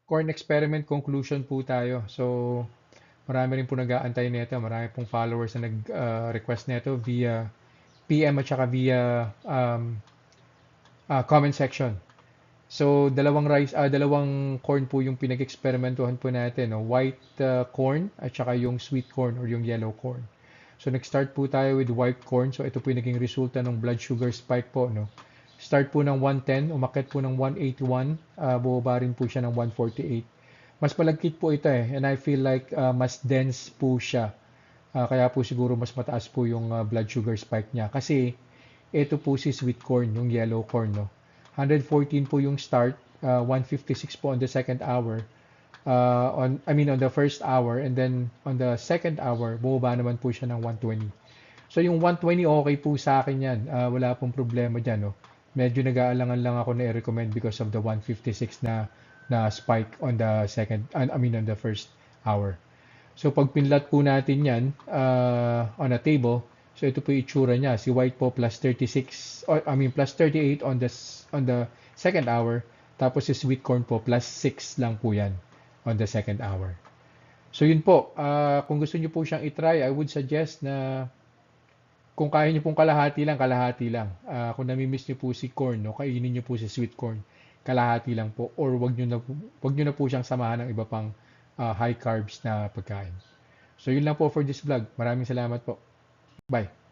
corn experiment conclusion po tayo. So, marami rin po nag-aantay nito. Marami pong followers na nag-request nito via PM at saka via comment section. So, dalawang corn po yung pinag-experimentuhan po natin, no? White corn at saka yung sweet corn or yung yellow corn. So, nag-start po tayo with white corn. So, ito po yung naging resulta ng blood sugar spike po, no? Start po ng 110, umakyat po ng 181, bumaba rin po siya ng 148. Mas malagkit po ito and I feel like mas dense po siya. Kaya po siguro mas mataas po yung blood sugar spike niya. Kasi ito po si sweet corn, yung yellow corn, no? 114 po yung start, 156 po on the second hour, on the first hour, and then on the second hour, bumaba naman po siya ng 120. So yung 120 okay po sa akin yan. Wala pong problema dyan, no? Medyo nag-aalangan lang ako na i-recommend because of the 156 na spike on the on the first hour. So pag pinlat po natin yan on a table, so ito po yung itsura niya. Si white po plus 36, plus 38 on the second hour. Tapos si sweet corn po plus 6 lang po yan on the second hour. So yun po, kung gusto niyo po siyang itry, I would suggest na kung kaya niyo pong kalahati lang, kalahati lang. Kung nami-miss niyo po si corn, no, kainin niyo po si sweet corn, kalahati lang po. Or wag niyo na po siyang samahan ng iba pang high carbs na pagkain. So yun lang po for this vlog. Maraming salamat po. Bye.